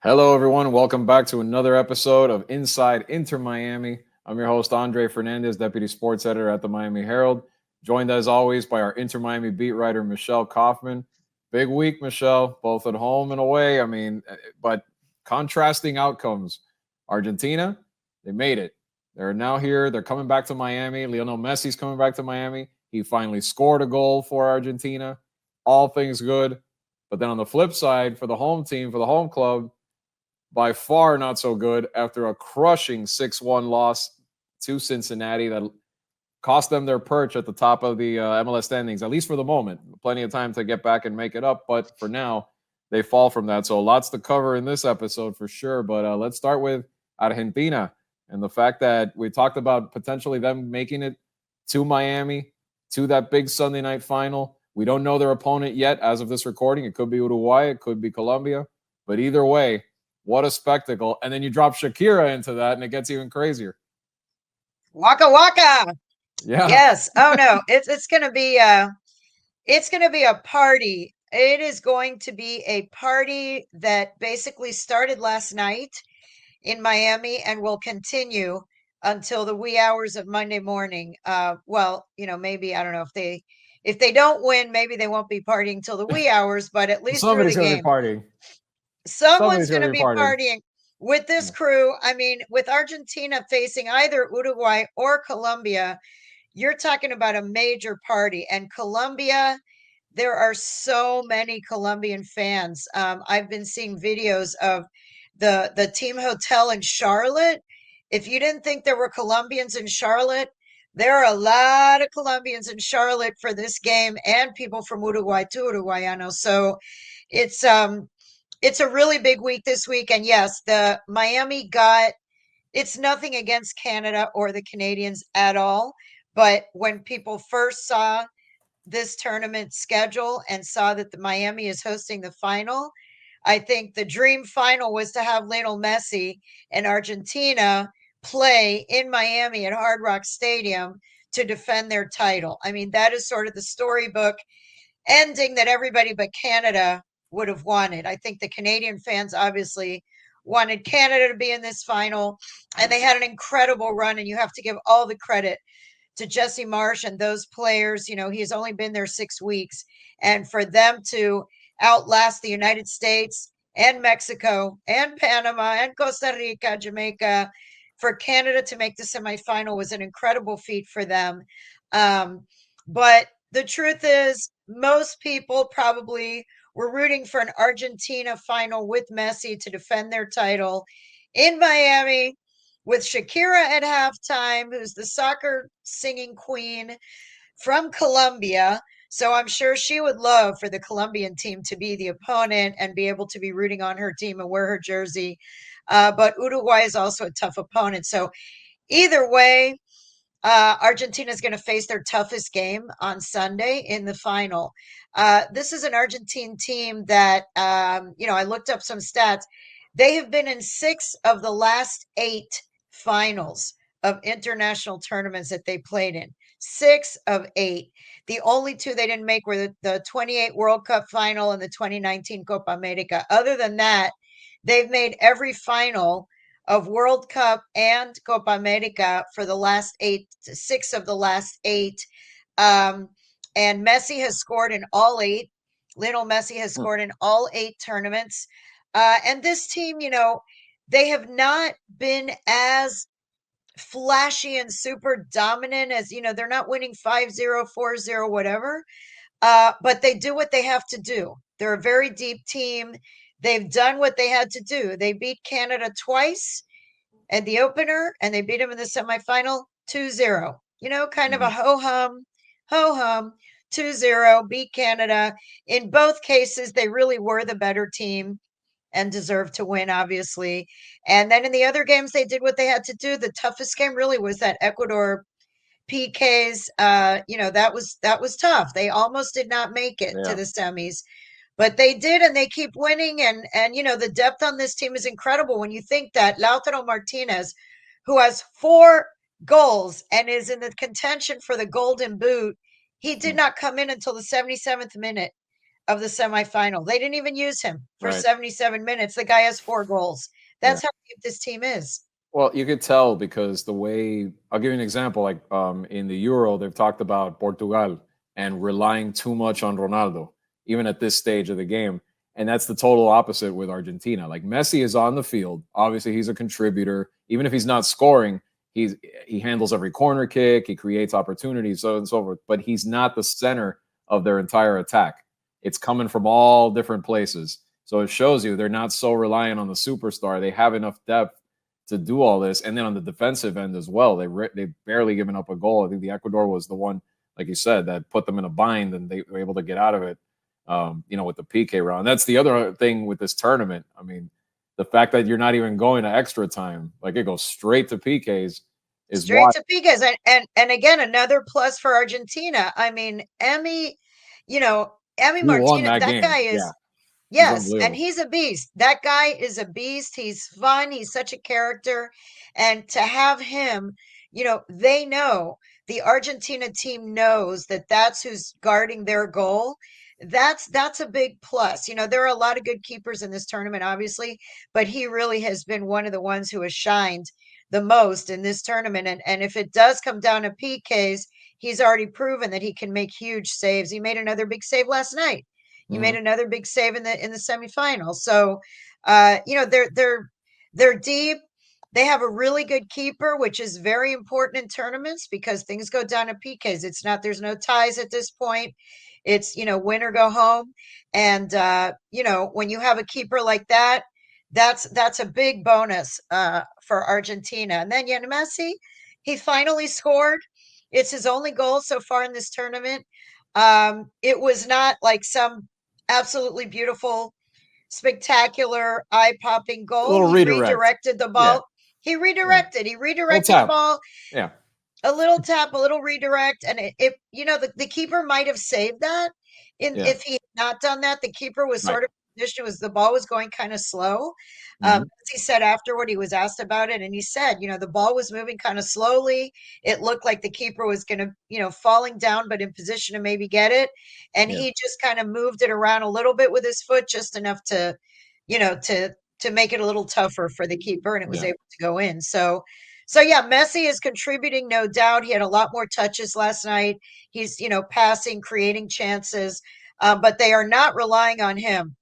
Hello, everyone. Welcome back to another episode of Inside Inter Miami. I'm your host, Andre Fernandez, Deputy Sports Editor at the Miami Herald, joined as always by our Inter Miami beat writer, Michelle Kaufman. Big week, Michelle, both at home and away. But contrasting outcomes. Argentina, they made it. They're now here. They're coming back to Miami. Lionel Messi's coming back to Miami. He finally scored a goal for Argentina. All things good. But then on the flip side, for the home team, for the home club, by far not so good after a crushing 6-1 loss to Cincinnati that cost them their perch at the top of the MLS standings, at least for the moment. Plenty of time to get back and make it up, but for now, they fall from that. So lots to cover in this episode for sure, but let's start with Argentina and the fact that we talked about potentially them making it to Miami, to that big Sunday night final. We don't know their opponent yet as of this recording. It could be Uruguay, it could be Colombia, but either way, what a spectacle. And then you drop Shakira into that and it gets even crazier. Waka waka. Yeah. Yes. Oh no. It's gonna be a party. It is going to be a party that basically started last night in Miami and will continue until the wee hours of Monday morning. Maybe I don't know if they don't win, maybe they won't be partying till the wee hours, but at least through the Somebody's going to be game. partying. Someone's going to be partying with this crew. I mean, with Argentina facing either Uruguay or Colombia, you're talking about a major party. And Colombia, there are so many Colombian fans. I've been seeing videos of the team hotel in Charlotte. If you didn't think there were Colombians in Charlotte, there are a lot of Colombians in Charlotte for this game and people from Uruguay to Uruguayano. So it's a really big week this week. And yes, the Miami it's nothing against Canada or the Canadians at all. But when people first saw this tournament schedule and saw that the Miami is hosting the final, I think the dream final was to have Lionel Messi and Argentina play in Miami at Hard Rock Stadium to defend their title. I mean, that is sort of the storybook ending that everybody but Canada would have wanted. I think the Canadian fans obviously wanted Canada to be in this final, and they had an incredible run, and you have to give all the credit to Jesse Marsch and those players. You know, he's only been there 6 weeks, and for them to outlast the United States and Mexico and Panama and Costa Rica, Jamaica, for Canada to make the semifinal was an incredible feat for them. But the truth is, most people probably were rooting for an Argentina final with Messi to defend their title in Miami with Shakira at halftime, who's the soccer singing queen from Colombia. So I'm sure she would love for the Colombian team to be the opponent and be able to be rooting on her team and wear her jersey. But Uruguay is also a tough opponent. So either way, Argentina is going to face their toughest game on Sunday in the final. This is an Argentine team that, I looked up some stats. They have been in 6 of the last 8 finals of international tournaments that they played in. 6 of 8. The only 2 they didn't make were the 28 World Cup final and the 2019 Copa America. Other than that, they've made every final of World Cup and Copa America for the last 6 of the last 8. And Messi has scored in all 8. Lionel Messi has scored in all 8 tournaments. And this team, they have not been as flashy and super dominant as, they're not winning 5-0, 4-0, whatever. But they do what they have to do. They're a very deep team. They've done what they had to do. They beat Canada twice at the opener, and they beat them in the semifinal 2-0. Kind of a ho-hum, 2-0, beat Canada. In both cases, they really were the better team and deserved to win, obviously. And then in the other games, they did what they had to do. The toughest game really was that Ecuador PKs. That was tough. They almost did not make it to the semis. But they did, and they keep winning. And the depth on this team is incredible when you think that Lautaro Martinez, who has 4 goals and is in the contention for the Golden Boot, he did not come in until the 77th minute of the semifinal. They didn't even use him for Right. 77 minutes. The guy has 4 goals. That's Yeah. how deep this team is. Well, you could tell because the way I'll give you an example. Like in the Euro, they've talked about Portugal and relying too much on Ronaldo, even at this stage of the game. And that's the total opposite with Argentina. Like Messi is on the field. Obviously, he's a contributor. Even if he's not scoring, he handles every corner kick, he creates opportunities, so on and so forth. But he's not the center of their entire attack. It's coming from all different places. So it shows you they're not so reliant on the superstar. They have enough depth to do all this. And then on the defensive end as well, they barely given up a goal. I think the Ecuador was the one, like you said, that put them in a bind, and they were able to get out of it. With the PK round. That's the other thing with this tournament. I mean, the fact that you're not even going to extra time, like it goes straight to PKs, is Straight why to Pica's. And again, another plus for Argentina. I mean, Emmy you won Martinez, that that game. guy Yeah, is, he's yes, and unbelievable. he's a beast. That guy is a beast. He's fun. He's such a character. And to have him, they know, the Argentina team knows that that's who's guarding their goal. That's a big plus. There are a lot of good keepers in this tournament, obviously, but he really has been one of the ones who has shined the most in this tournament. And if it does come down to PKs, he's already proven that he can make huge saves. He made another big save last night. He made Mhm. another big save in the semifinal. So, they're deep. They have a really good keeper, which is very important in tournaments because things go down to PKs. There's no ties at this point. It's, win or go home. And, when you have a keeper like that, that's a big bonus for Argentina. And then Messi, he finally scored. It's his only goal so far in this tournament. It was not like some absolutely beautiful, spectacular, eye-popping A goal. little He redirect. redirected the Yeah, ball. He yeah. redirected. He Little redirected the tap. ball, Yeah, a little tap, a little redirect, and the keeper might have saved that. yeah. If he had not done that, the keeper was Right. sort of positioned, was the ball was going kind of slow. Mhm. As he said afterward, he was asked about it, and he said, the ball was moving kind of slowly. It looked like the keeper was going to, falling down, but in position to maybe get it, and Yeah, he just kind of moved it around a little bit with his foot, just enough to, to make it a little tougher for the keeper, and it was yeah, able to go in. So yeah, Messi is contributing, no doubt. He had a lot more touches last night. He's, passing, creating chances, but they are not relying on him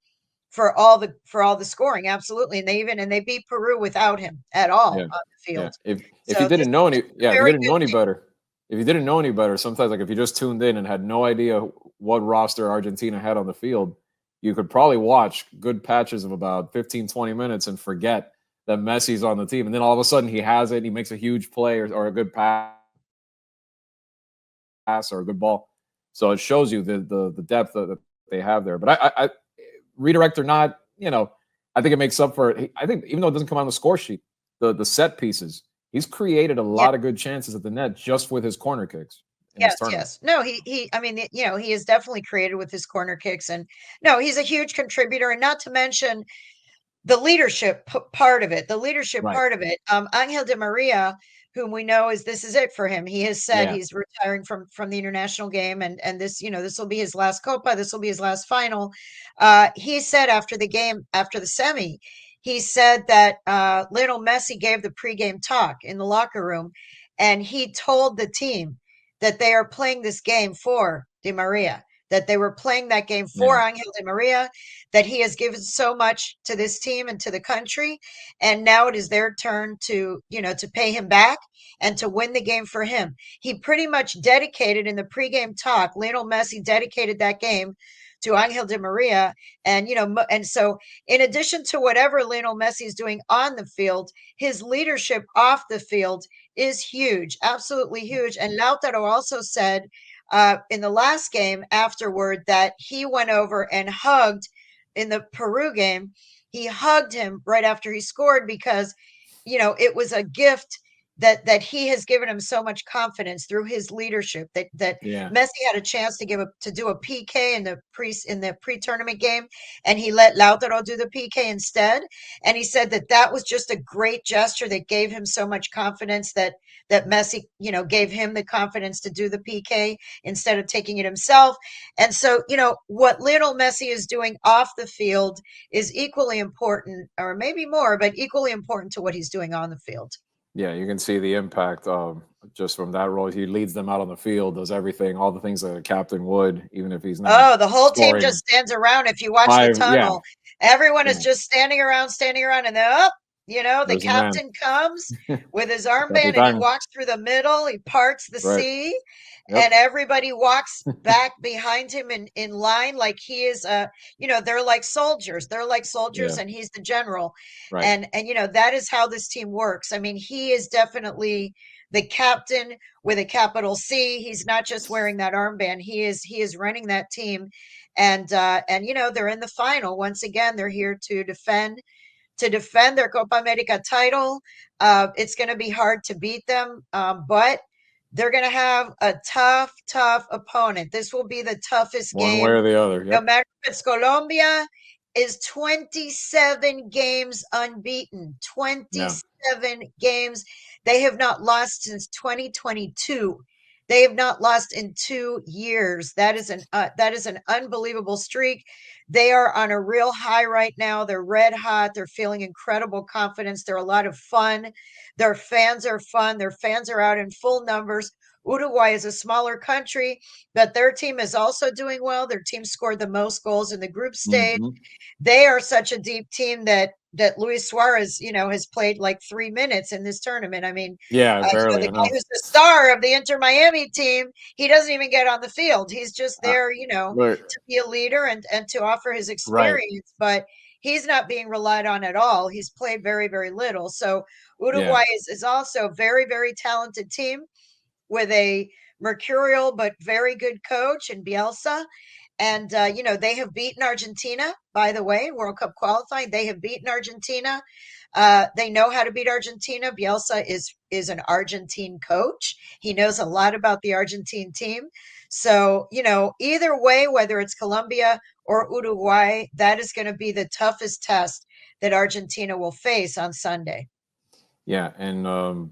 for all the scoring. Absolutely, and they beat Peru without him at all yeah, on the yeah. field. If you So this didn't know any, is a yeah, if you very didn't good know any team. better, if you didn't know any better, sometimes like if you just tuned in and had no idea what roster Argentina had on the field, you could probably watch good patches of about 15, 20 minutes and forget that Messi's on the team. And then all of a sudden he has it, he makes a huge play or a good pass or a good ball. So it shows you the depth that they have there. But I redirect or not, I think it makes up for it. I think even though it doesn't come on the score sheet, the set pieces, he's created a Yeah. lot of good chances at the net just with his corner kicks in this Yes, tournament. yes. No, I mean, he is definitely created with his corner kicks, and no, he's a huge contributor, and not to mention the leadership part of it, Right. Angel Di Maria, whom we know is this is it for him. He has said Yeah. he's retiring from the international game, and this will be his last Copa. This will be his last final. He said after the game, after the semi, he said that Lionel Messi gave the pregame talk in the locker room, and he told the team that they are playing this game for Di Maria, that they were playing that game for Yeah. Angel Di Maria, that he has given so much to this team and to the country, and now it is their turn to pay him back and to win the game for him. He pretty much dedicated in the pregame talk, Lionel Messi dedicated that game to Angel Di Maria. And so in addition to whatever Lionel Messi is doing on the field, his leadership off the field is huge, absolutely huge. And Lautaro also said in the last game afterward that he went over and hugged in the Peru game. He hugged him right after he scored because, it was a gift. that he has given him so much confidence through his leadership that Messi had a chance to do a PK in the pre-tournament game, and he let Lautaro do the PK instead. And he said that was just a great gesture that gave him so much confidence that Messi, gave him the confidence to do the PK instead of taking it himself. And so, what Lionel Messi is doing off the field is equally important, or maybe more, but equally important to what he's doing on the field. Yeah, you can see the impact just from that role. He leads them out on the field, does everything, all the things that a captain would, even if he's not. Oh, the whole team just stands around. If you watch the tunnel, everyone is just standing around, and then the captain comes with his armband and he walks through the middle. He parts the sea, and everybody walks back behind him in line like he is they're like soldiers. They're like soldiers, and he's the general. Right. And that is how this team works. I mean, he is definitely the captain with a capital C. He's not just wearing that armband. He is running that team. And they're in the final. Once again, they're here to defend their Copa America title. It's going to be hard to beat them, but they're going to have a tough opponent. This will be the toughest game. One way or the other. No matter if it's Colombia, is 27 games unbeaten. 27 games. They have not lost since 2022. They have not lost in 2 years. That is an unbelievable streak. They are on a real high right now. They're red hot. They're feeling incredible confidence. They're a lot of fun. Their fans are fun. Their fans are out in full numbers. Uruguay is a smaller country, but their team is also doing well. Their team scored the most goals in the group stage. Mm-hmm. They are such a deep team that Luis Suarez, has played like 3 minutes in this tournament. I mean, barely. The guy who's the star of the Inter Miami team, he doesn't even get on the field. He's just there, to be a leader and to offer his experience. Right. But he's not being relied on at all. He's played very, very little. So Uruguay is also a very, very talented team with a mercurial but very good coach in Bielsa. And, they have beaten Argentina, by the way, World Cup qualifying. They have beaten Argentina. They know how to beat Argentina. Bielsa is an Argentine coach. He knows a lot about the Argentine team. So, either way, whether it's Colombia or Uruguay, that is going to be the toughest test that Argentina will face on Sunday. Yeah, and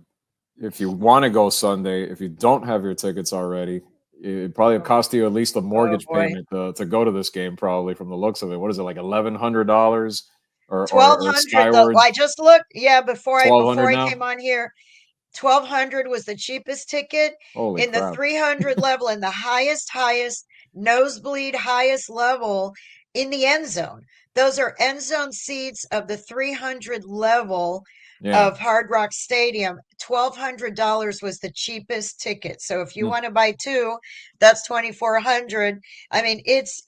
if you want to go Sunday, if you don't have your tickets already, it probably cost you at least a mortgage payment to go to this game, probably, from the looks of it. What is it, like $1,100 or $1,200? I just looked. Yeah, before I came on here, $1,200 was the cheapest ticket. Holy crap. The 300 level, in the highest nosebleed, highest level in the end zone. Those are end zone seats of the 300 level of Hard Rock Stadium. $1,200 was the cheapest ticket. So if you want to buy two, that's $2,400. I mean, it's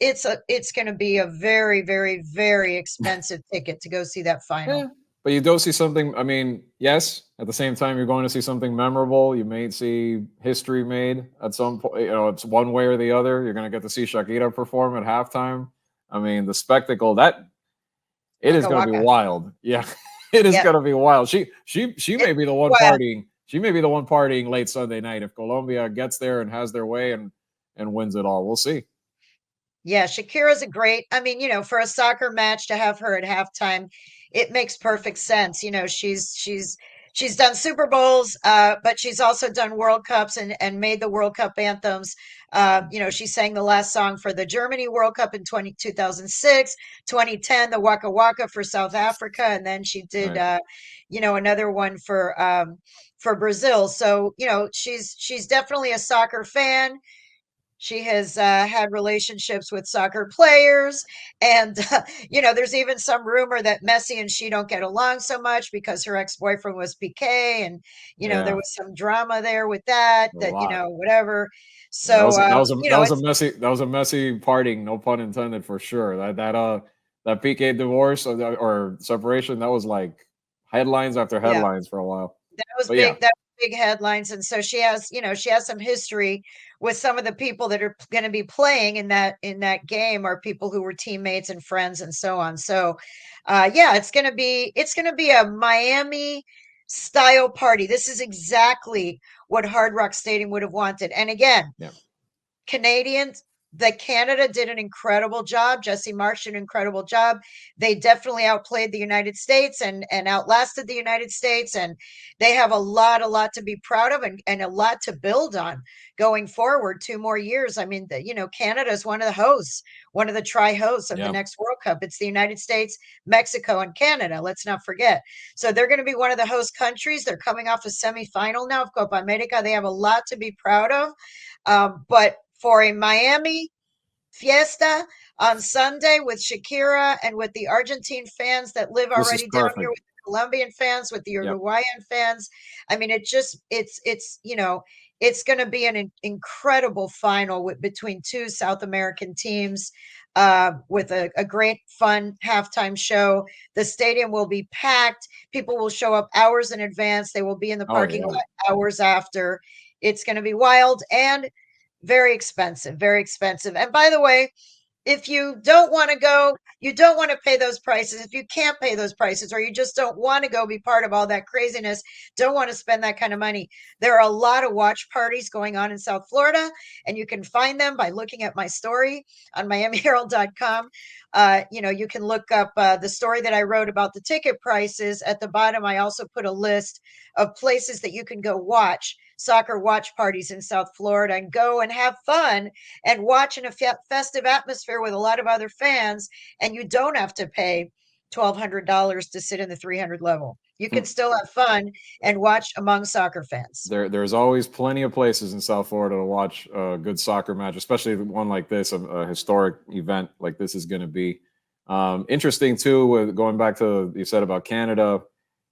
going to be a very, very, very expensive ticket to go see that final. Yeah, but you do see something. I mean, yes, at the same time, you're going to see something memorable. You may see history made at some point. It's one way or the other. You're going to get to see Shakira perform at halftime. I mean, the spectacle it is going to be wild. Yeah. It is going to be wild. She may be the one partying. She may be the one partying late Sunday night if Colombia gets there and has their way and wins it all. We'll see. Yeah, Shakira's a great. I mean, for a soccer match to have her at halftime, it makes perfect sense. She's done Super Bowls, but she's also done World Cups and made the World Cup anthems. She sang the last song for the Germany World Cup in 2006, 2010, the Waka Waka for South Africa, and then she did, another one for Brazil. So, she's definitely a soccer fan. She has had relationships with soccer players. And, there's even some rumor that Messi and she don't get along so much because her ex-boyfriend was Piqué. And, there was some drama there with that, whatever. So that was a messy parting, no pun intended, for sure. That Piqué divorce or separation, that was like headlines after headlines for a while. That was big. Yeah. That was big headlines. And so she has some history with some of the people that are going to be playing in that game, or people who were teammates and friends and so on. So, it's going to be a Miami style party. This is exactly what Hard Rock Stadium would have wanted. And again, Canadians, Canada did an incredible job. Jesse Marsh did an incredible job. They definitely outplayed the United States and outlasted the United States. And they have a lot to be proud of and a lot to build on going forward. 2 more years. I mean, Canada is one of the hosts, one of the tri-hosts of the next World Cup. It's the United States, Mexico, and Canada. Let's not forget. So they're going to be one of the host countries. They're coming off a semifinal now of Copa America. They have a lot to be proud of. But for a Miami fiesta on Sunday with Shakira and with the Argentine fans that live already down here, with the Colombian fans, with the Uruguayan fans. I mean, it's going to be an incredible final between two South American teams, with a great fun halftime show. The stadium will be packed. People will show up hours in advance. They will be in the parking lot hours after. It's going to be wild and very expensive, very expensive. And by the way, if you don't want to go, you don't want to pay those prices. If you can't pay those prices, or you just don't want to go be part of all that craziness, don't want to spend that kind of money, there are a lot of watch parties going on in South Florida, and you can find them by looking at my story on miamiherald.com. You can look up the story that I wrote about the ticket prices. At the bottom, I also put a list of places that you can go watch soccer watch parties in South Florida and go and have fun and watch in a festive atmosphere with a lot of other fans. And you don't have to pay $1,200 to sit in the 300 level. You can still have fun and watch among soccer fans. There's always plenty of places in South Florida to watch a good soccer match, especially one like this, a historic event like this is going to be. Interesting too, with going back to what you said about Canada.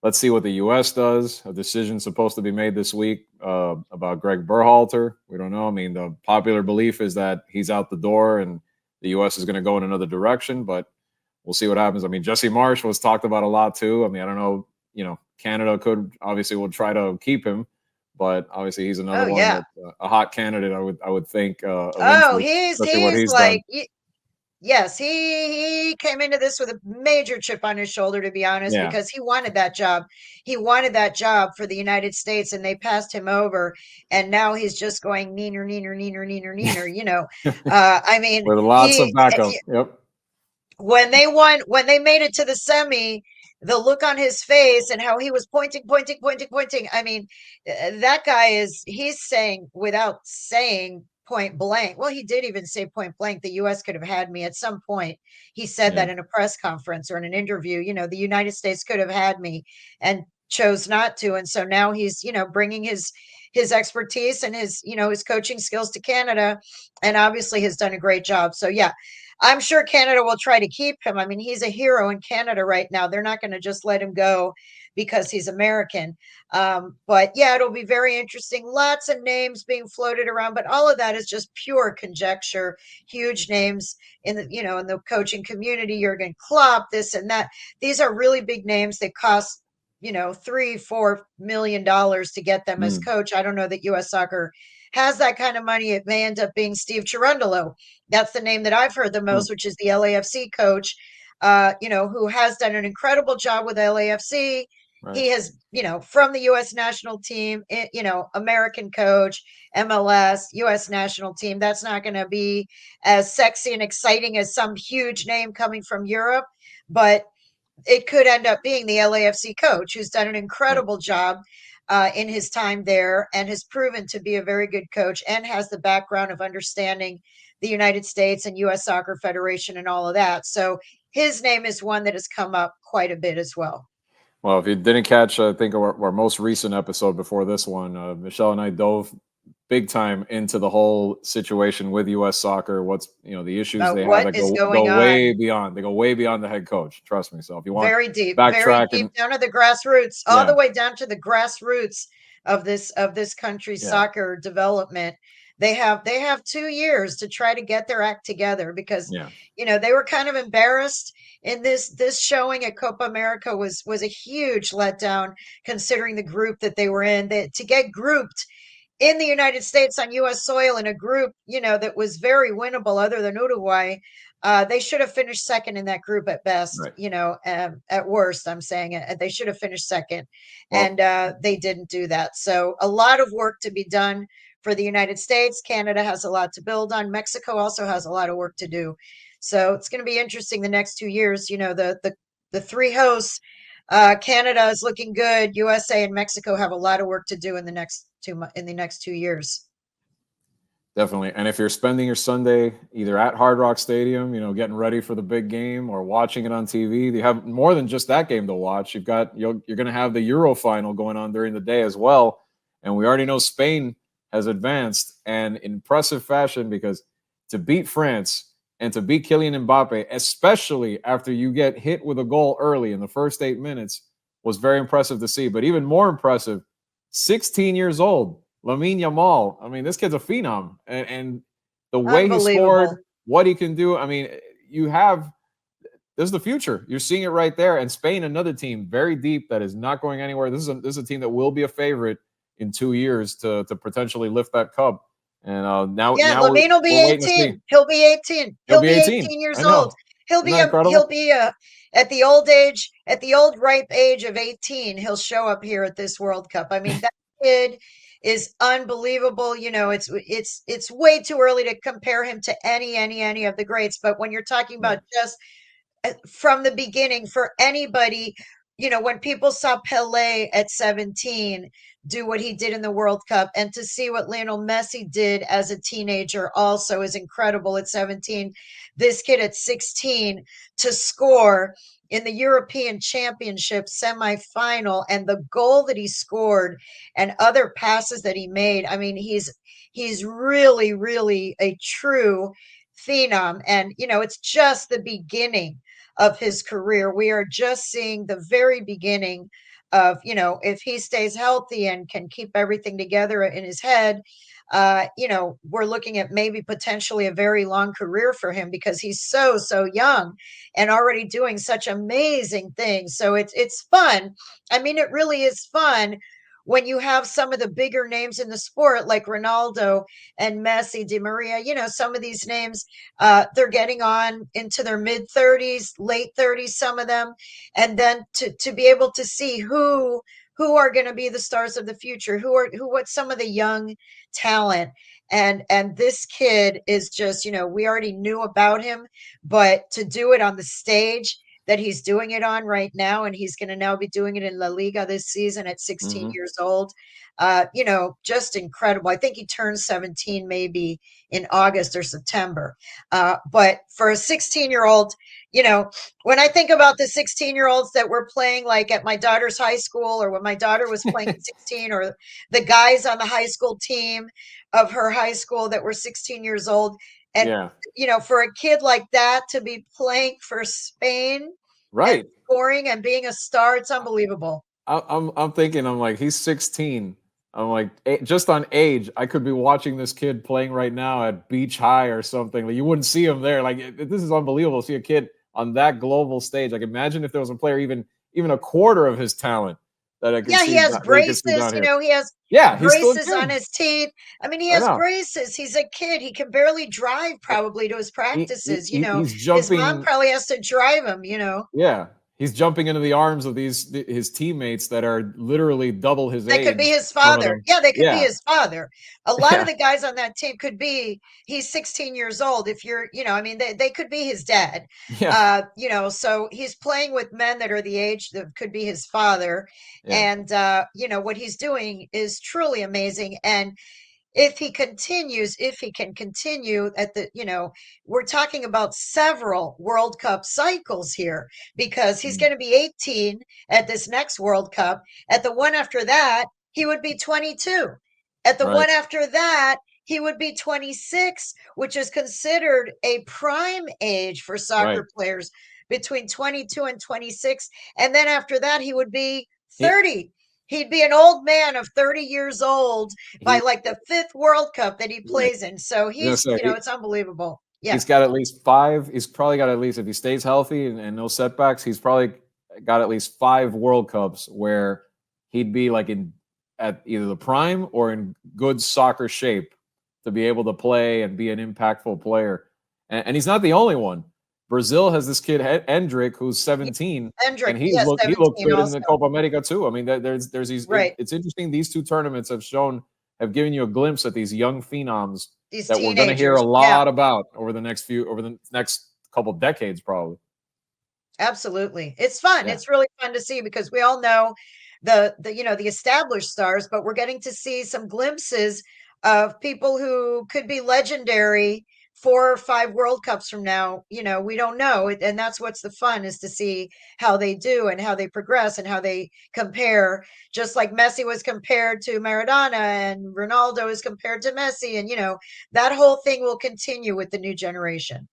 Let's see what the U.S. does. A decision supposed to be made this week about Greg Berhalter. We don't know. I mean, the popular belief is that he's out the door and the U.S. is going to go in another direction, but we'll see what happens. I mean, Jesse Marsh was talked about a lot too. I mean, I don't know. Canada will try to keep him, but obviously he's another one that's a hot candidate. I would think. He's like. Yes, he came into this with a major chip on his shoulder, to be honest, because he wanted that job. He wanted that job for the United States, and they passed him over. And now he's just going neener. I mean, with lots of backup. Yep. When they made it to the semi, the look on his face and how he was pointing. I mean, that guy he's saying without saying point blank. Well, he did even say point blank, the U.S. could have had me at some point. He said that in a press conference or in an interview. The United States could have had me and chose not to. And so now he's, bringing his expertise and his coaching skills to Canada, and obviously has done a great job. So yeah, I'm sure Canada will try to keep him. I mean, he's a hero in Canada right now. They're not going to just let him go because he's American. But yeah, it'll be very interesting. Lots of names being floated around, but all of that is just pure conjecture. Huge names in the coaching community, Jurgen Klopp, this and that. These are really big names that cost, $3-4 million to get them as coach. I don't know that U.S. Soccer has that kind of money. It may end up being Steve Cherundolo. That's the name that I've heard the most, which is the LAFC coach, who has done an incredible job with LAFC. Right. He has, from the U.S. national team, American coach, MLS, U.S. national team. That's not going to be as sexy and exciting as some huge name coming from Europe, but it could end up being the LAFC coach, who's done an incredible job in his time there and has proven to be a very good coach and has the background of understanding the United States and U.S. Soccer Federation and all of that. So his name is one that has come up quite a bit as well. Well, if you didn't catch, I think our most recent episode before this one, Michelle and I dove big time into the whole situation with U.S. Soccer. What's the issues they have that go way beyond. They go way beyond the head coach. Trust me. So if you want very deep down to the grassroots, all the way down to the grassroots of this country's soccer development. They have 2 years to try to get their act together because they were kind of embarrassed in this showing at Copa America was a huge letdown considering the group that they were in. To get grouped in the United States on U.S. soil in a group, that was very winnable other than Uruguay, They should have finished second in that group at best, right. at worst, I'm saying they should have finished second. Well, and they didn't do that. So a lot of work to be done for the United States. Canada has a lot to build on. Mexico also has a lot of work to do. So it's going to be interesting the next 2 years. The three hosts, Canada is looking good. USA and Mexico have a lot of work to do in the next 2 years. Definitely. And if you're spending your Sunday either at Hard Rock Stadium, getting ready for the big game, or watching it on TV, you have more than just that game to watch. You're going to have the Euro final going on during the day as well. And we already know Spain has advanced, and in impressive fashion, because to beat France and to beat Kylian Mbappe, especially after you get hit with a goal early in the first 8 minutes, was very impressive to see. But even more impressive, 16 years old, Lamine Yamal. I mean, this kid's a phenom, and the way he scored, what he can do. I mean, this is the future. You're seeing it right there. And Spain, another team very deep that is not going anywhere. This is a team that will be a favorite in 2 years to potentially lift that cup. And now Lamine will be 18. He'll be 18. He'll be 18 years old. He'll be at the old ripe age of 18. He'll show up here at this World Cup. I mean, that kid is unbelievable. It's way too early to compare him to any of the greats. But when you're talking about just from the beginning, for anybody, when people saw Pelé at 17 do what he did in the World Cup, and to see what Lionel Messi did as a teenager also is incredible at 17. This kid at 16 to score in the European Championship semifinal, and the goal that he scored and other passes that he made. I mean, he's really, really a true phenom. And, it's just the beginning of his career. We are just seeing the very beginning of, if he stays healthy and can keep everything together in his head, we're looking at maybe potentially a very long career for him, because he's so young and already doing such amazing things. So it's fun. I mean, it really is fun when you have some of the bigger names in the sport, like Ronaldo and Messi, Di Maria. Some of these names, they're getting on into their mid 30s, late 30s, some of them. And then to be able to see who are going to be the stars of the future, what's some of the young talent. And this kid is just, we already knew about him, but to do it on the stage that he's doing it on right now, and he's going to now be doing it in La Liga this season at 16 years old, just incredible. I think he turns 17 maybe in August or September. But for a 16-year-old, when I think about the 16-year-olds that were playing like at my daughter's high school, or when my daughter was playing at 16, or the guys on the high school team of her high school that were 16 years old. And, for a kid like that to be playing for Spain, right, and scoring and being a star, it's unbelievable. I'm thinking, I'm like, he's 16. I'm like, just on age, I could be watching this kid playing right now at Beach High or something. Like, you wouldn't see him there. Like, this is unbelievable to see a kid on that global stage. Like, imagine if there was a player even a quarter of his talent that I could see. He has braces. He has braces on his teeth. I mean, he has braces. He's a kid. He can barely drive probably to his practices. He's jumping. His mom probably has to drive him. Yeah. He's jumping into the arms of his teammates that are literally double his age. They could be his father. Yeah, they could be his father. A lot of the guys on that team could be, he's 16 years old. If you're, I mean, they could be his dad. Yeah. So he's playing with men that are the age that could be his father. Yeah. And, what he's doing is truly amazing. And if he can continue at the, we're talking about several World Cup cycles here, because he's going to be 18 at this next World Cup. At the one after that, he would be 22. At the one after that, he would be 26, which is considered a prime age for soccer players, between 22 and 26. And then after that, he would be 30. He'd be an old man of 30 years old by like the 5th World Cup that he plays in. So he's, it's unbelievable. Yeah. He's got at least 5. He's probably got at least, if he stays healthy and no setbacks, he's probably got at least 5 World Cups where he'd be like at either the prime or in good soccer shape to be able to play and be an impactful player. And he's not the only one. Brazil has this kid Hendrick who's 17, Hendrick, and yes, he looked 17 good in the also. Copa America too. I mean, there's these. Right. It's interesting. These two tournaments have given you a glimpse at these young phenoms These that we're going to hear teenagers, a lot about over the next couple decades, probably. absolutely. It's fun. Yeah. It's really fun to see because we all know the established stars, but we're getting to see some glimpses of people who could be legendary 4 or 5 World Cups from now. We don't know. And that's what's the fun, is to see how they do and how they progress and how they compare. Just like Messi was compared to Maradona and Ronaldo is compared to Messi. And, that whole thing will continue with the new generation.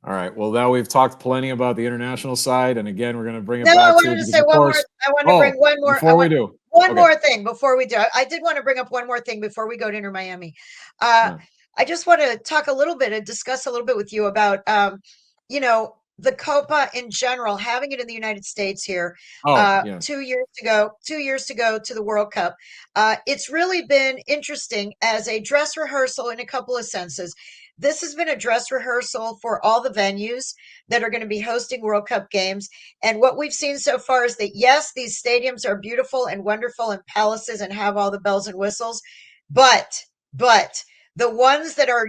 All right. Well, now we've talked plenty about the international side, and again, we're going to bring it No, I back to wanted to because, say of one more. course. I want to bring one more. I Before we want do, one okay. more thing before we do. I did want to bring up one more thing before we go to Inter Miami. Yeah. I just want to talk a little bit and discuss a little bit with you about, the Copa in general, having it in the United States here. Oh, yeah. 2 years to go to the World Cup. It's really been interesting as a dress rehearsal in a couple of senses. This has been a dress rehearsal for all the venues that are going to be hosting World Cup games. And what we've seen so far is that, yes, these stadiums are beautiful and wonderful and palaces and have all the bells and whistles, but the ones that are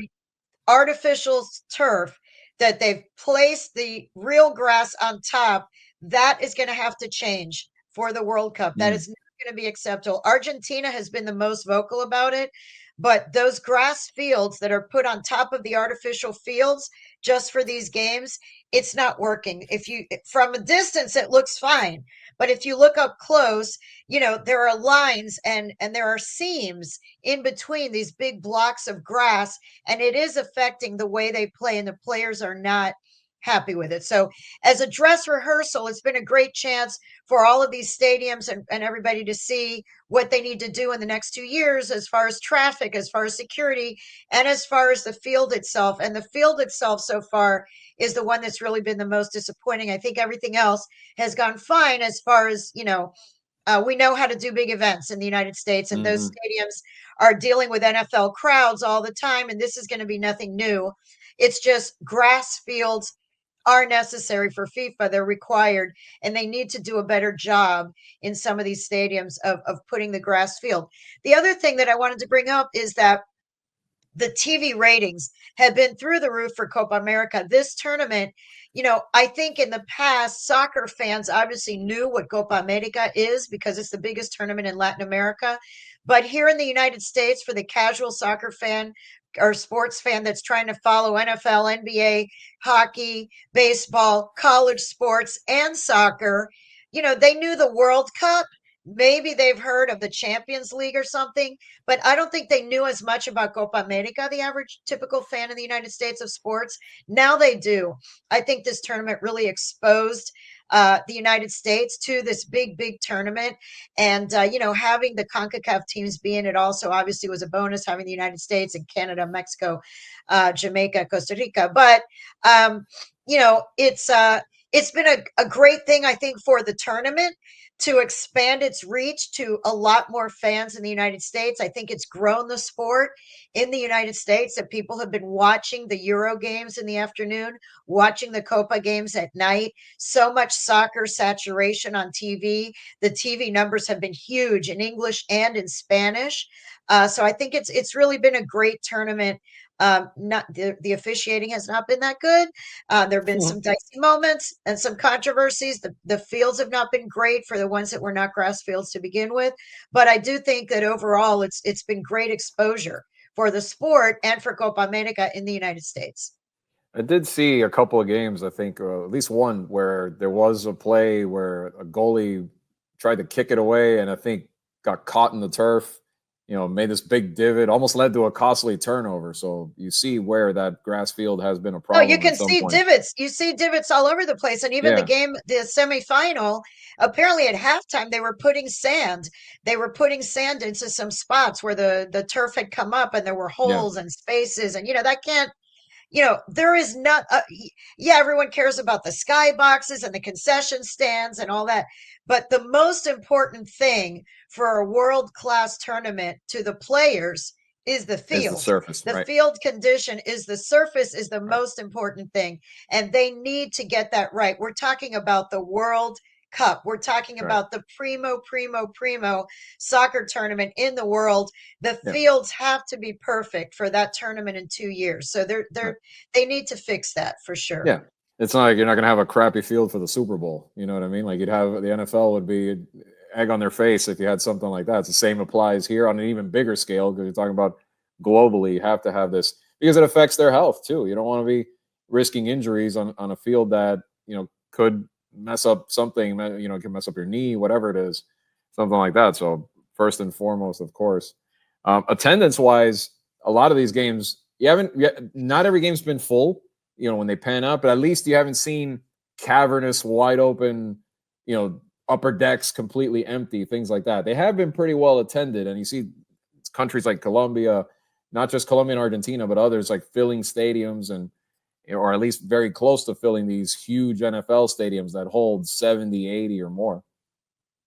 artificial turf, that they've placed the real grass on top, that is going to have to change for the World Cup. That is not going to be acceptable. Argentina has been the most vocal about it, but those grass fields that are put on top of the artificial fields just for these games, it's not working. If you, from a distance, it looks fine, but if you look up close, there are lines and there are seams in between these big blocks of grass, and it is affecting the way they play, and the players are not happy with it. So as a dress rehearsal, it's been a great chance for all of these stadiums and everybody to see what they need to do in the next 2 years, as far as traffic, as far as security, and as far as the field itself. And the field itself so far is the one that's really been the most disappointing. I think everything else has gone fine, as far as, we know how to do big events in the United States, and those stadiums are dealing with NFL crowds all the time, and this is going to be nothing new. It's just grass fields are necessary for FIFA. They're required, and they need to do a better job in some of these stadiums of putting the grass field. The other thing that I wanted to bring up is that the TV ratings have been through the roof for Copa America. This tournament, I think in the past, soccer fans obviously knew what Copa America is because it's the biggest tournament in Latin America. But here in the United States, for the casual soccer fan or sports fan that's trying to follow NFL, NBA, hockey, baseball, college sports, and soccer, they knew the World Cup. Maybe they've heard of the Champions League or something, but I don't think they knew as much about Copa America, the average typical fan in the United States of sports. Now they do. I think this tournament really exposed the United States to this big, big tournament. And, having the CONCACAF teams be in it also obviously was a bonus, having the United States and Canada, Mexico, Jamaica, Costa Rica. But, it's been a great thing, I think, for the tournament to expand its reach to a lot more fans in the United States. I think it's grown the sport in the United States, that people have been watching the Euro games in the afternoon, watching the Copa games at night. So much soccer saturation on TV. The TV numbers have been huge in English and in Spanish. So I think it's really been a great tournament. Not the officiating has not been that good. There have been some dicey moments and some controversies. The fields have not been great for the ones that were not grass fields to begin with, but I do think that overall it's been great exposure for the sport and for Copa America in the United States. I did see a couple of games, I think, at least one where there was a play where a goalie tried to kick it away and I think got caught in the turf, made this big divot, almost led to a costly turnover. So you see where that grass field has been a Oh, problem you can at some see point. divots. You see divots all over the place. And even the Yeah. game, the semifinal, apparently at halftime, they were putting sand. They were putting sand into some spots where the turf had come up and there were Yeah. holes and spaces. And, that can't, there is not, yeah, everyone cares about the sky boxes and the concession stands and all that. But the most important thing for a world-class tournament to the players is the Is the field. surface, The right? field condition is the surface is the most important thing. And they need to get that right. We're talking about the World Cup. We're talking about the primo soccer tournament in the world. The fields have to be perfect for that tournament in 2 years. So they need to fix that for sure. Yeah. It's not like you're not going to have a crappy field for the Super Bowl. You know what I mean? Like you'd have the NFL would be egg on their face if you had something like that. It's the same applies here on an even bigger scale because you're talking about globally. You have to have this because it affects their health too. You don't want to be risking injuries on a field that could mess up something. Can mess up your knee, whatever it is, something like that. So first and foremost, of course, attendance wise, a lot of these games not every game's been full. When they pan out, but at least you haven't seen cavernous, wide open, upper decks completely empty, things like that. They have been pretty well attended, and you see countries like Colombia, not just Colombia and Argentina, but others like filling stadiums or at least very close to filling these huge NFL stadiums that hold 70, 80 or more.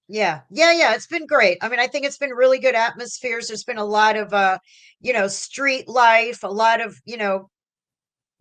Yeah. It's been great. I mean, I think it's been really good atmospheres. There's been a lot of, street life, a lot of,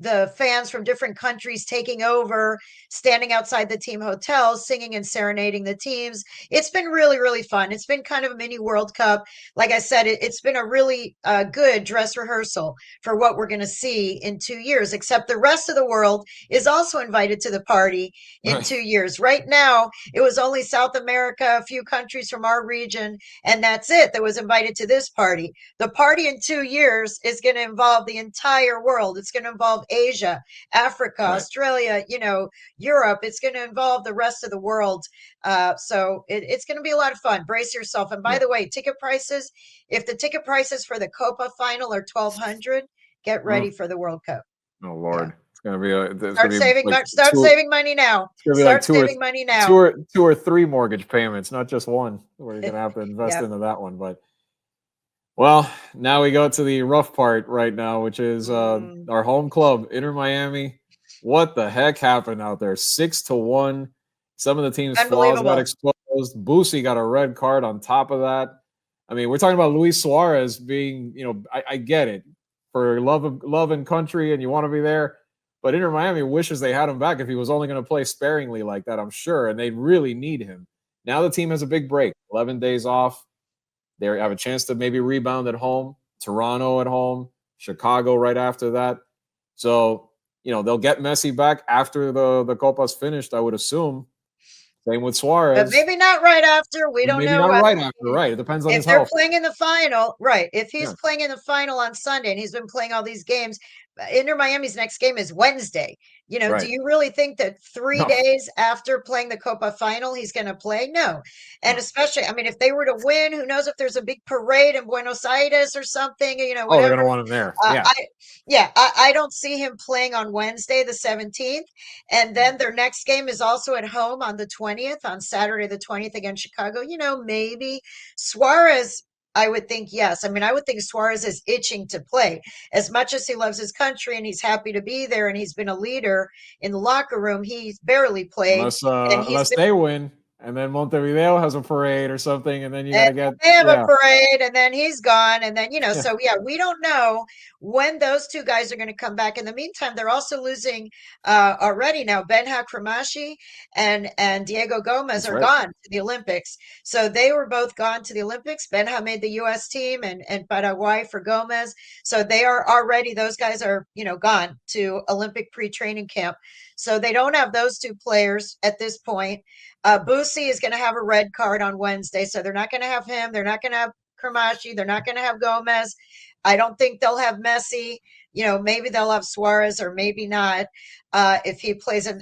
the fans from different countries taking over, standing outside the team hotels, singing and serenading the teams. It's been really, really fun. It's been kind of a mini World Cup. Like I said, it's been a really good dress rehearsal for what we're going to see in 2 years, except the rest of the world is also invited to the party in 2 years. Right now, it was only South America, a few countries from our region, and that's it that was invited to this party. The party in 2 years is going to involve the entire world. It's going to involve Asia, Africa, Australia, Europe. It's going to involve the rest of the world. So it's going to be a lot of fun. Brace yourself. And by the way, ticket prices, if the ticket prices for the Copa final are $1,200, get ready for the World Cup. Oh Lord. It's gonna be start saving money now. Start saving money now. Two or three mortgage payments, not just one, where you're gonna have to invest into that one. But well, now we go to the rough part right now, which is our home club, Inter Miami. What the heck happened out there? 6-1. Some of the team's flaws got exposed. Boosie got a red card on top of that. I mean, we're talking about Luis Suarez being, I get it for love and country, and you want to be there. But Inter Miami wishes they had him back if he was only going to play sparingly like that, I'm sure. And they really need him. Now the team has a big break, 11 days off. They have a chance to maybe rebound at home, Toronto at home, Chicago right after that. So, they'll get Messi back after the Copa's finished, I would assume. Same with Suarez. But maybe not right after. We don't know. Maybe not right after, right. It depends on his health. If they're playing in the final, right. If he's playing in the final on Sunday and he's been playing all these games, Inter Miami's next game is Wednesday. Do you really think that 3 days after playing the Copa final, he's going to play? No. And especially, I mean, if they were to win, who knows if there's a big parade in Buenos Aires or something, whatever. Oh, they're going to want him there. I don't see him playing on Wednesday, the 17th. And then their next game is also at home on the 20th, on Saturday, the 20th against Chicago. Maybe Suarez, I would think, yes. I mean, I would think Suarez is itching to play. As much as he loves his country and he's happy to be there and he's been a leader in the locker room, he's barely played. Unless they win. And then Montevideo has a parade or something, and then you got to they have a parade, and then he's gone, and then so we don't know when those two guys are going to come back. In the meantime, they're also losing already now. Benja Cremaschi and Diego Gomez are gone to the Olympics, so they were both gone to the Olympics. Benja made the U.S. team, and Paraguay for Gomez, so they are already. Those guys are gone to Olympic pre-training camp, so they don't have those two players at this point. Boosie is going to have a red card on Wednesday, so they're not going to have him. They're not going to have Cremaschi. They're not going to have Gomez. I don't think they'll have Messi. Maybe they'll have Suarez or maybe not. If he plays in,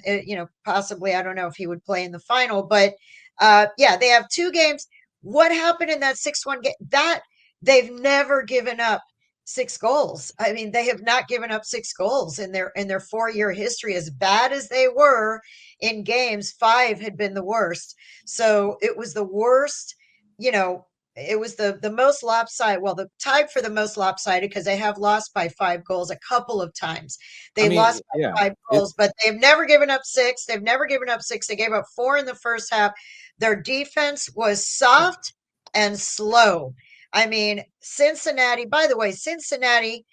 possibly, I don't know if he would play in the final. But they have 2 games. What happened in that 6-1 game? That they've never given up 6 goals. I mean, they have not given up 6 goals in their 4-year history. As bad as they were in games, 5 had been the worst. So it was the worst, it was the most lopsided. Well, the tied for the most lopsided because they have lost by 5 goals a couple of times. They lost by 5 goals, but they've never given up 6. They've never given up 6. They gave up 4 in the first half. Their defense was soft and slow. I mean, Cincinnati, by the way, Cincinnati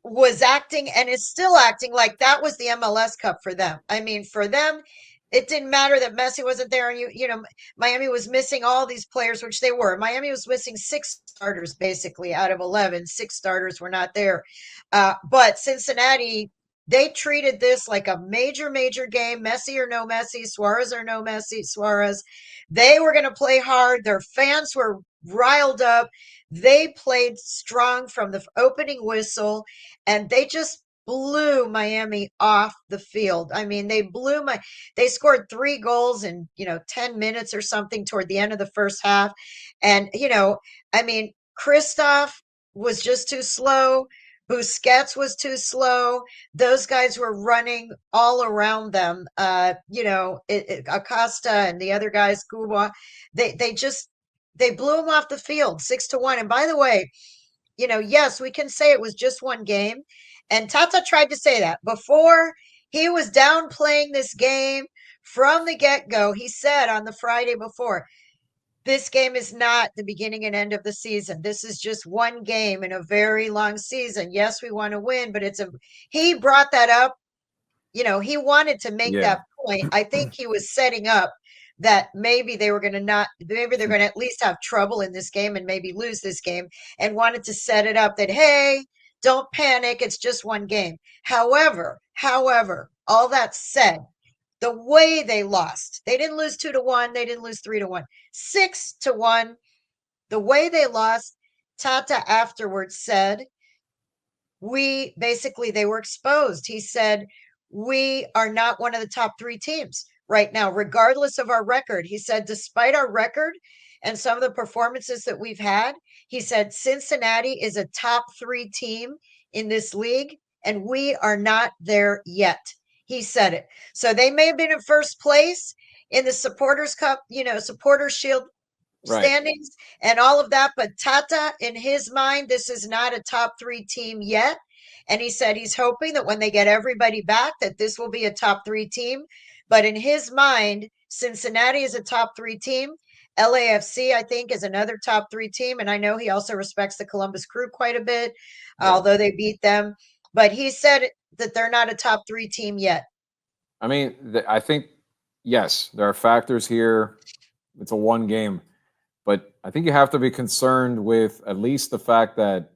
was acting and is still acting like that was the MLS Cup for them. I mean, for them, it didn't matter that Messi wasn't there, and you know, Miami was missing all these players, which they were. Miami was missing 6 starters basically out of 11. 6 starters were not there, but Cincinnati, they treated this like a major game. Messi or no Messi, Suarez or no Messi, Suarez. They were going to play hard. Their fans were riled up. They played strong from the opening whistle, and they just blew Miami off the field. I mean, they scored 3 goals in, 10 minutes or something toward the end of the first half. And, I mean, Kristoff was just too slow. Busquets was too slow. Those guys were running all around them. Acosta and the other guys, Cuba, they blew them off the field 6-1. And by the way, yes, we can say it was just one game. And Tata tried to say that before. He was downplaying this game from the get-go. He said on the Friday before, this game is not the beginning and end of the season. This is just one game in a very long season. Yes, we want to win, but he brought that up. He wanted to make that point. I think he was setting up that maybe they're going to at least have trouble in this game and maybe lose this game, and wanted to set it up that, hey, don't panic. It's just one game. However, all that said, the way they lost, they didn't lose 2-1. They didn't lose 3-1, 6-1. The way they lost, Tata afterwards said, they were exposed. He said, we are not one of the top 3 teams right now, regardless of our record. He said, despite our record and some of the performances that we've had, he said, Cincinnati is a top 3 team in this league, and we are not there yet. He said it. So they may have been in first place in the Supporters Cup, Supporters Shield standings and all of that. But Tata, in his mind, this is not a top 3 team yet. And he said he's hoping that when they get everybody back, that this will be a top 3 team. But in his mind, Cincinnati is a top 3 team. LAFC, I think, is another top 3 team. And I know he also respects the Columbus Crew quite a bit, although they beat them. But he said that they're not a top 3 team yet. I mean, I think, yes, there are factors here. It's a one game. But I think you have to be concerned with at least the fact that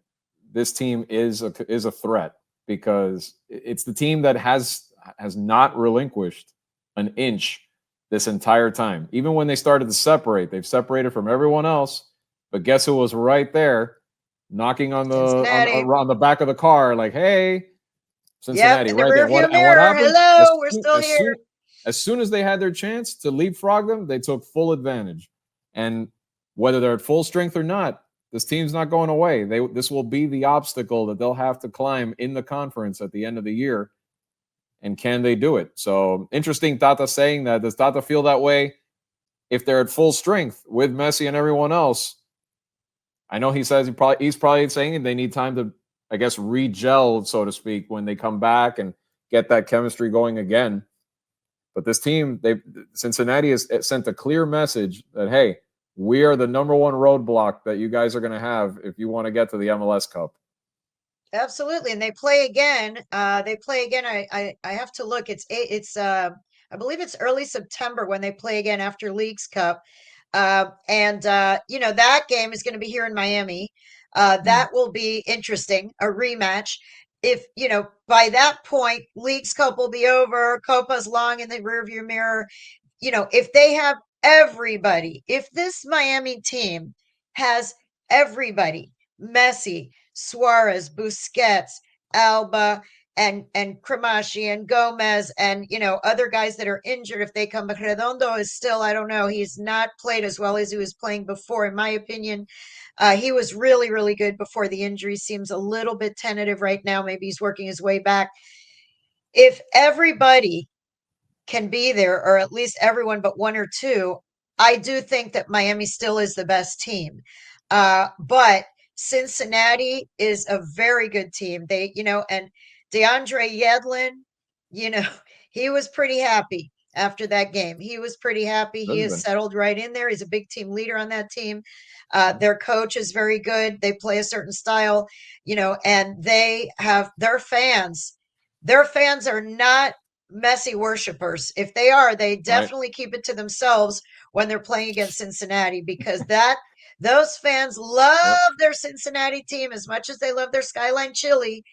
this team is a threat, because it's the team that has not relinquished an inch this entire time. Even when they started to separate, they've separated from everyone else. But guess who was right there, knocking on the back of the car, like, "Hey, Cincinnati, right there." What happened? Hello, we're still here. As soon as they had their chance to leapfrog them, they took full advantage. And whether they're at full strength or not, this team's not going away. This will be the obstacle that they'll have to climb in the conference at the end of the year. And can they do it? So interesting, Tata saying that. Does Tata feel that way if they're at full strength with Messi and everyone else? I know he says he's probably saying they need time to, I guess, re-gel, so to speak, when they come back and get that chemistry going again. But this team, Cincinnati has sent a clear message that, hey, we are the number one roadblock that you guys are going to have if you want to get to the MLS Cup. Absolutely. And they play again. I have to look. I believe it's early September when they play again after Leagues Cup. That game is going to be here in Miami. That will be interesting, a rematch. If, by that point, Leagues Cup will be over, Copa's long in the rearview mirror. If they have everybody, if this Miami team has everybody, Messi, Suarez, Busquets, Alba, and Cremashi and Gomez, and other guys that are injured, if they come back. Redondo is still, I don't know, he's not played as well as he was playing before, in my opinion. He was really, really good before the injury. Seems a little bit tentative right now. Maybe he's working his way back. If everybody can be there, or at least everyone but one or two, I do think that Miami still is the best team. But Cincinnati is a very good team. And DeAndre Yedlin, he was pretty happy after that game. He was pretty happy. He is settled right in there. He's a big team leader on that team. Their coach is very good. They play a certain style, and they have their fans. Their fans are not Messi worshipers. If they are, they definitely keep it to themselves when they're playing against Cincinnati, because those fans love their Cincinnati team as much as they love their Skyline chili,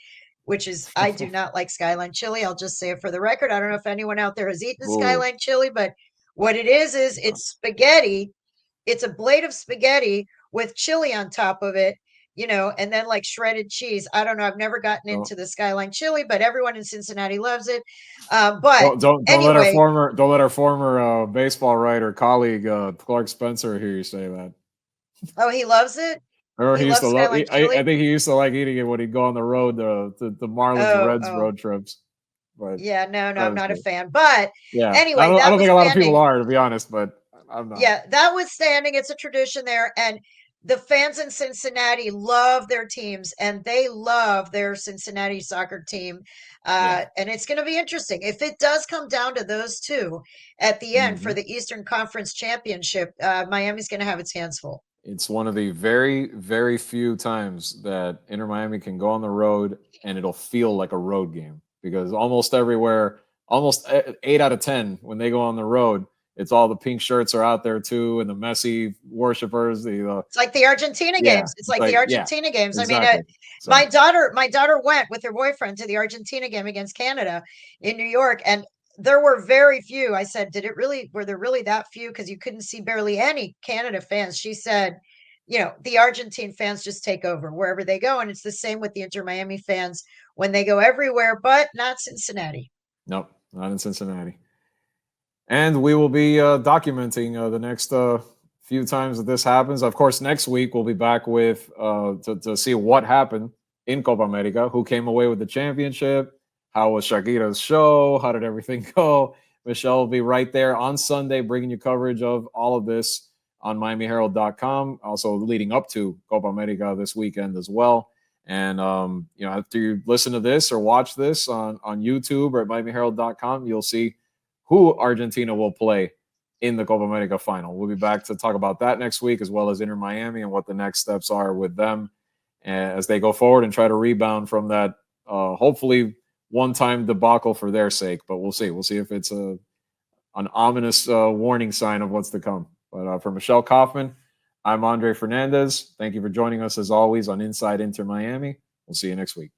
which is, I do not like Skyline chili. I'll just say it for the record. I don't know if anyone out there has eaten Skyline chili, but what it is it's spaghetti. It's a blade of spaghetti with chili on top of it, and then like shredded cheese. I don't know. I've never gotten into the Skyline chili, but everyone in Cincinnati loves it. But don't let our former baseball writer colleague Clark Spencer hear you say that. Oh, he loves it. Or he used to love. I think he used to like eating it when he'd go on the road to Marlins Reds road trips. But yeah, no, I'm not a fan. But yeah, anyway, I don't think a lot of people are, to be honest. But I'm not. Yeah, that was standing. It's a tradition there, and the fans in Cincinnati love their teams, and they love their Cincinnati soccer team. And it's going to be interesting if it does come down to those two at the end for the Eastern Conference Championship. Miami's going to have its hands full. It's one of the very, very few times that Inter Miami can go on the road and it'll feel like a road game, because almost everywhere, almost 8 out of 10 when they go on the road, it's all the pink shirts are out there too, and the Messi worshipers. It's like the Argentina games. It's like the Argentina games. Exactly. I mean, my daughter went with her boyfriend to the Argentina game against Canada in New York, and there were very few. I said, were there really that few? Because you couldn't see barely any Canada fans. She said, the Argentine fans just take over wherever they go. And it's the same with the Inter Miami fans when they go everywhere, but not Cincinnati. Nope, not in Cincinnati. And we will be documenting the next few times that this happens. Of course, next week we'll be back with to see what happened in Copa America, who came away with the championship. How was Shakira's show? How did everything go? Michelle will be right there on Sunday bringing you coverage of all of this on MiamiHerald.com, also leading up to Copa America this weekend as well. And, after you listen to this or watch this on YouTube or at MiamiHerald.com, you'll see who Argentina will play in the Copa America final. We'll be back to talk about that next week, as well as Inter Miami and what the next steps are with them as they go forward and try to rebound from that, hopefully, one-time debacle for their sake, but we'll see. We'll see if it's an ominous warning sign of what's to come. But for Michelle Kaufman, I'm Andre Fernandez. Thank you for joining us as always on Inside Inter Miami. We'll see you next week.